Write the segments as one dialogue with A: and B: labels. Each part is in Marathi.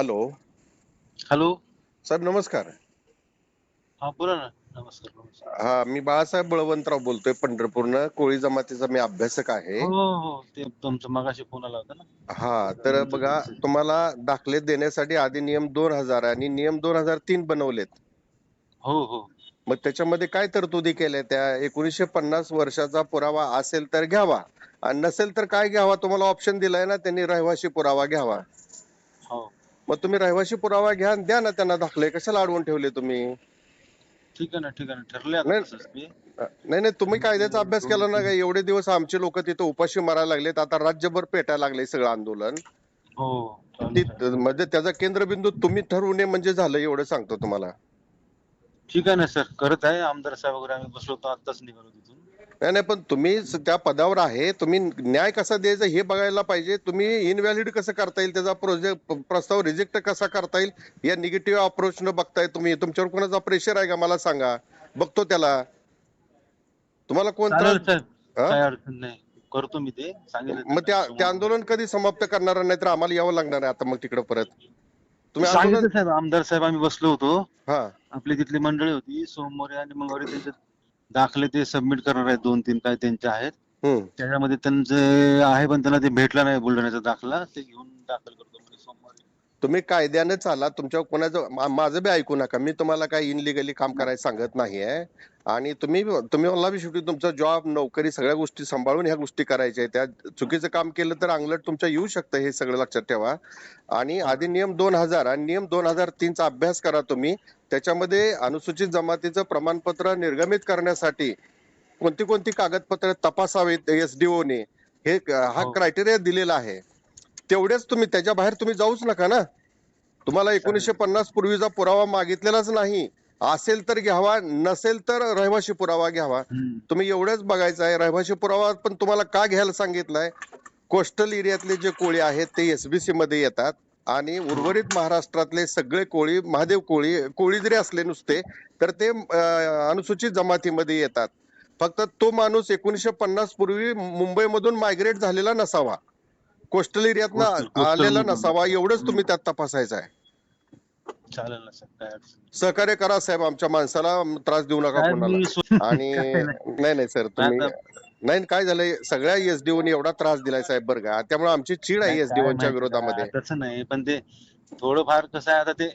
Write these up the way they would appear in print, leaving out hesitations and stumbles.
A: हॅलो.
B: हॅलो.
A: साहेब नमस्कार.
B: हा बोला ना. नमस्कार नमस्कार.
A: हा, मी बाळासाहेब बळवंतराव बोलतोय पंढरपूरनं. कोळी जमातीचा मी अभ्यासक आहे.
B: हो हो हो, ते तुमचा मगाशी फोन आला होता ना.
A: हा, तर बघा, तुम्हाला दाखले देण्यासाठी आधी नियम 2000 आणि नियम 2003 बनवलेत.
B: हो हो.
A: मग त्याच्यामध्ये काय तरतुदी केल्या? त्या 1950 वर्षाचा पुरावा असेल तर घ्यावा आणि नसेल तर काय घ्यावा, तुम्हाला ऑप्शन दिलाय ना त्यांनी, रहिवासी पुरावा घ्यावा.
B: हो,
A: मग तुम्ही रहिवासी पुरावा घ्या आणि द्या ना त्यांना दाखले. कशाला अडवून ठेवले तुम्ही?
B: ठीक आहे ना, ठीक आहे ना, ठरले आता
A: नाही
B: तसंच ते.
A: नाही नाही, तुम्ही कायद्याचा अभ्यास केला ना का? एवढे दिवस आमचे लोक तिथं उपाशी मारायला लागलेत, आता राज्यभर पेटायला लागले सगळं आंदोलन.
B: हो, चालूच आहे.
A: म्हणजे त्याचा केंद्रबिंदू तुम्ही ठरवू नये म्हणजे झालं, एवढं सांगतो तुम्हाला.
B: ठीक आहे ना सर, करत आहे आमदार साहेब वगैरे, आम्ही बसलो होतो आत्ताच निघालो तिथून.
A: नाही नाही, पण तुम्ही त्या पदावर आहे, तुम्ही न्याय कसा द्यायचा हे बघायला पाहिजे. तुम्ही इनव्हॅलिड कसं करता येईल, त्याचा प्रस्ताव रिजेक्ट कसा करता येईल, या निगेटिव्ह अप्रोच न बघताय तुम्ही. तुमच्यावर कोणाचा प्रेशर आहे का मला सांगा, बघतो त्याला. तुम्हाला कोण
B: चालेल
A: त्रास?
B: साहेब,
A: हा,
B: काही अडचण नाही, करतो मी ते, सांगितलं
A: मग
B: त्यांना
A: त्या
B: समोर.
A: आंदोलन कधी समाप्त करणार? नाही तर आम्हाला यावं लागणार आहे आता मग तिकडे परत. तुम्ही आंदोलन.
B: सांगितलं साहेब, आमदार साहेब आम्ही बसलो होतो.
A: हा,
B: आपली तिथली मंडळी होती, सोमवारी आणि मंगळवारी त्यांचे दाखले ते सबमिट करणार आहेत, 2-3 काय त्यांचे आहेत.
A: हम्म.
B: त्याच्यामध्ये त्यांचे आहे, पण त्यांना ते भेटला नाही बुलढाण्याचा दाखला, ते घेऊन दाखल करतो म्हणजे सोमवारी.
A: तुम्ही कायद्याने चाला. तुमच्यावर कोणाचं माझं बी ऐकू नका. मी तुम्हाला काही इनलिगली काम करायला सांगत नाहीये. आणि तुम्ही तुम्ही मला बी शेवटी तुमचा जॉब, नोकरी, सगळ्या गोष्टी सांभाळून ह्या गोष्टी करायच्या आहेत. त्या चुकीचं काम केलं तर अंगलट तुमच्या येऊ शकतं, हे सगळं लक्षात ठेवा. आणि आधी नियम 2000 आणि नियम 2003 चा अभ्यास करा तुम्ही. त्याच्यामध्ये अनुसूचित जमातीचं प्रमाणपत्र निर्गमित करण्यासाठी कोणती कोणती कागदपत्र तपासावीत SDO ने, हे हा
B: हो,
A: क्रायटेरिया दिलेला आहे. तेवढेच तुम्ही, त्याच्या बाहेर तुम्ही जाऊच नका ना. तुम्हाला
B: चालेल.
A: 1950 पूर्वीचा पुरावा मागितलेलाच नाही. असेल तर घ्यावा, नसेल तर रहिवासी पुरावा घ्यावा.
B: हम्म.
A: तुम्ही एवढंच बघायचं आहे. रहिवासी पुरावा पण तुम्हाला का घ्यायला सांगितलंय? कोस्टल एरियातले जे कोळी आहेत ते SBC मध्ये येतात आणि
B: हो,
A: उर्वरित महाराष्ट्रातले सगळे कोळी, महादेव कोळी, कोळी जरी असले नुसते तर ते अनुसूचित जमातीमध्ये येतात. फक्त तो माणूस 1950 पूर्वी मुंबईमधून मायग्रेट झालेला नसावा, कोस्टल एरियातनं
B: कोस्टल
A: आलेला
B: मधून.
A: नसावा, एवढंच तुम्ही त्यात तपासायचं आहे.
B: चालेल ना सर, काय अडचण नाही.
A: सहकार्य करा साहेब, आमच्या माणसाला त्रास देऊ नका
B: साहेब
A: कोणाला.
B: मी
A: आणि
B: काय नाही.
A: नाही नाही सर,
B: पण
A: तुम्ही
B: आता
A: नाही, काय झालंय, सगळ्या SDO ने एवढा त्रास दिलाय साहेब बरं का, त्यामुळे आमची चीड
B: नाही,
A: आहे
B: काय
A: SDO च्या
B: माहिती का,
A: विरोधामध्ये.
B: तसं नाही, पण ते थोडंफार कसं आहे आता ते.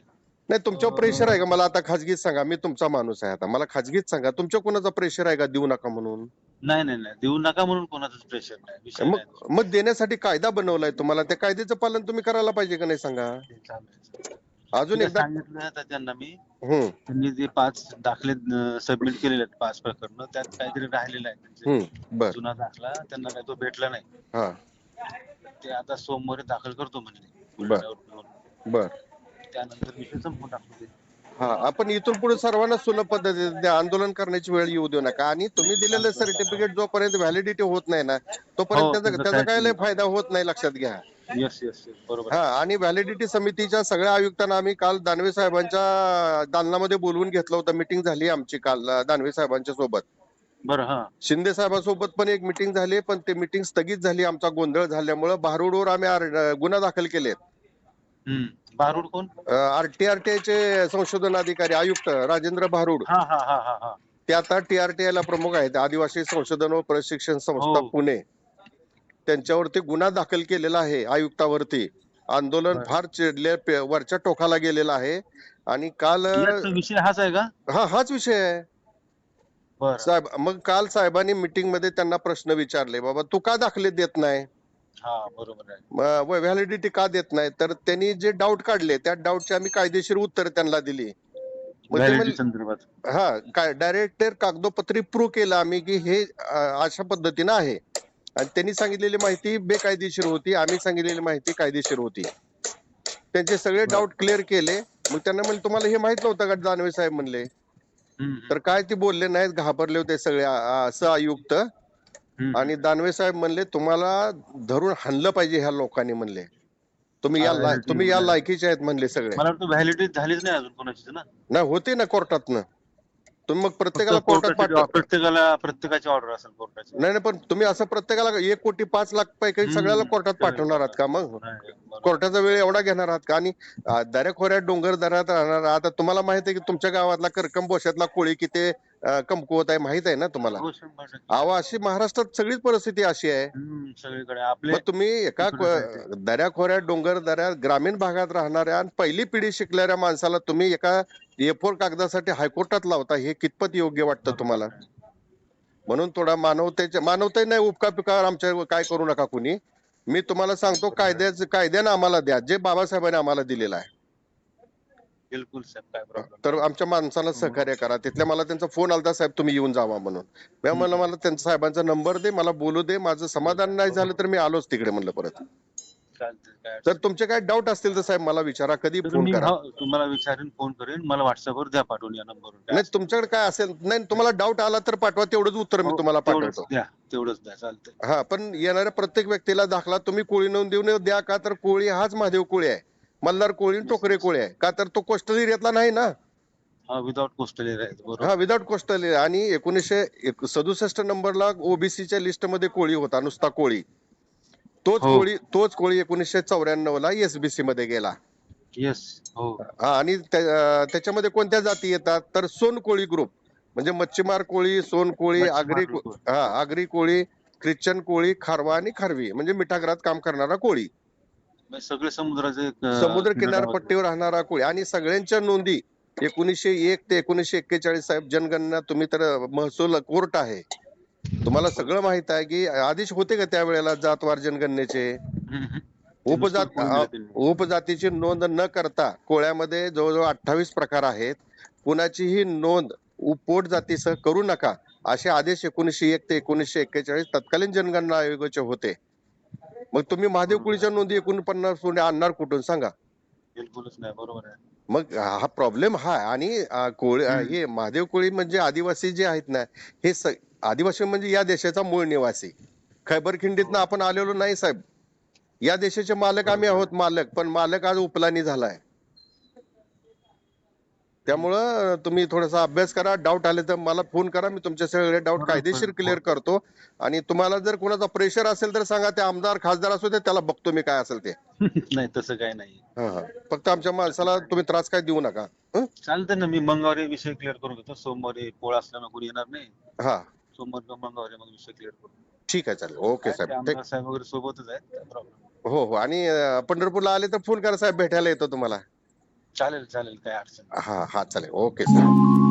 A: नाही, तुमच्यावर प्रेशर आहे का? मला आता खाजगीत सांगा, मी तुमचा माणूस आहे, आता मला खाजगीत सांगा, तुमच्या कोणाचा प्रेशर आहे का देऊ नका म्हणून?
B: नाही नाही नाही, देऊ नका म्हणून कोणाचंच प्रेशर नाही, विषय
A: मग
B: नाही तो.
A: मग देण्यासाठी कायदा बनवलाय तुम्हाला, त्या कायद्याचं पालन तुम्ही करायला पाहिजे का नाही सांगा.
B: ते चालेल.
A: अजून
B: ठीक आहे,
A: एकदा.
B: सांगितलं आता त्यांना मी.
A: हम्म.
B: त्यांनी ते 5 दाखले सबमिट केलेले आहेत, 5 प्रकरणं, त्यात काहीतरी राहिलेलं आहे त्यांचे
A: बर.
B: जुना दाखला, त्यांना काही तो भेटला नाही.
A: हा.
B: ते आता सोमवारी दाखल करतो म्हणजे
A: बर
B: बुलढाण्यावर घेऊन.
A: बर.
B: त्यानंतर विषय संपून टाकतो ते.
A: हा, आपण इथून पुढे सर्वांना सुलभ पद्धतीने आंदोलन करण्याची वेळ येऊ देऊ नका. आणि तुम्ही दिलेलं सर्टिफिकेट जोपर्यंत व्हॅलिडिटी होत नाही ना, तोपर्यंत
B: हो,
A: त्याचा
B: त्याचं
A: त्याचा
B: काहीच
A: काय लय
B: नाही.
A: फायदा होत नाही, लक्षात घ्या.
B: येस येस येस, बरोबर
A: हा,
B: आहे.
A: आणि व्हॅलिडिटी समितीच्या सगळ्या आयुक्तांना आम्ही काल दानवे साहेबांच्या दालनामध्ये बोलवून घेतलं होतं. मिटिंग झाली आमची काल दानवे साहेबांच्या सोबत.
B: बरं. हा.
A: शिंदे साहेबांसोबत पण एक मिटिंग झाली, पण ते मिटिंग स्थगित झाली आमचा गोंधळ झाल्यामुळे. भारूडवर आम्ही गुन्हा दाखल केलेत.
B: भारूड कोण?
A: RTI चे संशोधन अधिकारी आयुक्त राजेंद्र भारूड,
B: हा हा हा हा हा.
A: ते आता TRTI ला प्रमुख आहेत, आदिवासी संशोधन व प्रशिक्षण
B: हो.
A: संस्था पुणे. त्यांच्यावरती गुन्हा दाखल केलेला आहे आयुक्तावरती. आंदोलन
B: बरं.
A: फार चिडले, वरच्या टोकाला गेलेलं आहे. आणि काल
B: याचा विषय हाच आहे का?
A: हाच विषय आहे
B: बरं.
A: साहेब. मग काल साहेबांनी मीटिंग मध्ये त्यांना प्रश्न विचारले, बाबा तू का दाखले देत नाही,
B: हा, बरोबर आहे.
A: व्हॅलिडिटी का देत नाही? तर त्यांनी जे डाऊट काढले त्या डाऊटची आम्ही कायदेशीर उत्तर त्यांना दिली. मग ते
B: व्हॅलिडिटी
A: म्हणले,
B: संदर्भात.
A: हा, काय डायरेक्टर कागदोपत्री प्रूव्ह केलं आम्ही की हे अशा पद्धतीनं आहे. आणि त्यांनी सांगितलेली माहिती बेकायदेशीर होती, आम्ही सांगितलेली माहिती कायदेशीर होती. त्यांचे सगळे
B: बरं.
A: डाऊट क्लिअर केले. मग त्यांना म्हणले, तुम्हाला हे माहित नव्हतं का दानवे साहेब म्हणले? तर
B: हम्म.
A: काय ते बोलले नाहीत, घाबरले होते सगळे सहआयुक्त. आणि
B: हम्म.
A: दानवे साहेब म्हणले, तुम्हाला धरून हाणलं पाहिजे ह्या लोकांनी म्हणले. तुम्ही
B: हा, व्हॅलिडिटी
A: तुम्ही या
B: मला
A: लायकीचे आहेत म्हणले सगळे.
B: वाटतं व्हॅलिडिटी झालीच नाही अजून कोणाचीच ना.
A: नाही, होते ना कोर्टातनं. तुम्ही मग
B: फक्त
A: प्रत्येकाला कोर्टात
B: कोर्टाची प्रत्येकाची ऑर्डर असेल कोर्टाची.
A: नाही नाही, पण तुम्ही असं प्रत्येकाला 1,05,00,000 पैकी सगळ्याला कोर्टात
B: सगळे
A: पाठवणार आहात का मग?
B: नाही, बरोबर.
A: कोर्टाचा वेळ एवढा घेणार आहात का? आणि दऱ्याखोऱ्यात डोंगर दऱ्यात राहणार, आता तुम्हाला माहित आहे की तुमच्या गावातला करकम बोशातला कोळी किती कमकुवत आहे, माहित आहे ना तुम्हाला?
B: हो, 100%.
A: अहो, अशी महाराष्ट्रात सगळीच परिस्थिती अशी आहे.
B: सगळीकडे आपले
A: मग तुम्ही एका
B: इकडेच आहे ते.
A: दऱ्याखोऱ्यात डोंगर दऱ्यात ग्रामीण भागात राहणाऱ्या आणि पहिली पिढी शिकणाऱ्या माणसाला तुम्ही एका A4 कागदासाठी हायकोर्टात लावता, हे कितपत योग्य वाटतं
B: बरोबर
A: तुम्हाला?
B: आहे.
A: म्हणून थोडा मानवते नाही, उपकार पिकार आमच्या काय करू नका कुणी. मी तुम्हाला सांगतो, कायद्यानं आम्हाला द्या जे बाबासाहेबांनी आम्हाला दिलेलं आहे.
B: बिलकुल साहेब, काय प्रॉब्लेम
A: तर आमच्या माणसाला सहकार्य करा. तिथल्या मला त्यांचा फोन आलता, साहेब तुम्ही येऊन जावा म्हणून. मी म्हणलं मला त्यांचा साहेबांचा नंबर दे, मला बोलू दे, माझं समाधान नाही झालं तर मी आलोच तिकडे म्हणलं परत.
B: चालतंय, काय
A: तर तुमचे काय डाऊट असतील तर साहेब मला विचारा, कधी
B: तर
A: फोन
B: मी
A: करा.
B: तुम्हाला विचारेन, फोन करेन, मला व्हॉट्सअपवर द्या पाठवून या नंबरवर.
A: नाही, तुमच्याकडे काय असेल, नाही तुम्हाला डाऊट आला तर पाठवा, तेवढंच उत्तर मी तुम्हाला पाठवतो.
B: तेवढंच द्या, चालतंय.
A: हा, पण येणाऱ्या प्रत्येक व्यक्तीला दाखला तुम्ही कोळी नोंद देऊन द्या. का तर कोळी हाच महादेव कोळी आहे, मल्हार कोळी, टोकरे कोळी आहे. का तर तो कोस्टल एरियातला नाही ना.
B: विदाउट कोस्टल एरिया आहे, बरोबर.
A: हा, विदाउट कोस्टल एरिया. आणि 1967 नंबरला ओबीसीच्या लिस्ट मध्ये कोळी होता, नुसता कोळी.
B: हो.
A: तोच कोळी 1994 ला एसबीसी मध्ये गेला.
B: येस. हो.
A: हा, आणि त्याच्यामध्ये कोणत्या जाती येतात तर सोन कोळी ग्रुप, म्हणजे मच्छीमार कोळी, सोन कोळी, आगरी कोळी, ख्रिश्चन कोळी, खारवा आणि खारवी, म्हणजे मिठागरात काम करणारा कोळी,
B: म्हणजे सगळे समुद्राचे
A: समुद्र किनारपट्टीवर राहणारा कोळी. आणि सगळ्यांच्या नोंदी 1901 ते 1941 साहेब जनगणना, तुम्ही तर महसूल कोर्ट आहे, तुम्हाला सगळं माहित आहे की आदेश होते का त्यावेळेला जातवार जनगणनेचे? उपजातीची नोंद न करता कोळ्यामध्ये जवळजवळ 28 प्रकार आहेत. कुणाचीही नोंद पोट जातीसह करू नका, असे आदेश 1901 ते 1941 तत्कालीन जनगणना आयोगाचे होते. मग तुम्ही महादेव कोळीच्या नोंदी 49 आणणार कुठून सांगा?
B: बिलकुलच नाही, बरोबर आहे.
A: मग हा प्रॉब्लेम हा आहे. आणि हे महादेव कोळी म्हणजे आदिवासी जे आहेत ना, हे आदिवासी म्हणजे या देशाचा मूळ निवासी. खैबर खिंडीतनं आपण आलेलो नाही साहेब. या देशाचे मालक आम्ही आहोत, पण मालक आज उपलानी झालाय. त्यामुळं तुम्ही थोडासा अभ्यास करा. डाऊट आले तर मला फोन करा, मी तुमचे सगळे डाऊट कायदेशीर क्लिअर करतो. आणि तुम्हाला जर कोणाचा प्रेशर असेल तर सांगा, ते आमदार खासदार असू दे, त्याला बघतो मी काय असेल ते.
B: नाही, तसं काही नाही.
A: फक्त आमच्या माणसाला तुम्ही त्रास काय देऊ नका.
B: चालतंय ना, मी मंगळवारी विषय क्लिअर करून घेतो. सोमवारी पोळा असल्यानं कोणी येणार नाही.
A: हा,
B: सोमवारी किंवा मंगळवारी मग विषय क्लिअर करू.
A: ठीक आहे, चालेल. ओके साहेब,
B: आमदार साहेब वगैरे सोबतच आहेत, प्रॉब्लेम.
A: हो. आणि पंढरपूरला आले तर फोन करा साहेब, भेटायला येतो तुम्हाला.
B: चालेल, काय अडचण नाही.
A: हा, चालेल. ओके साहेब.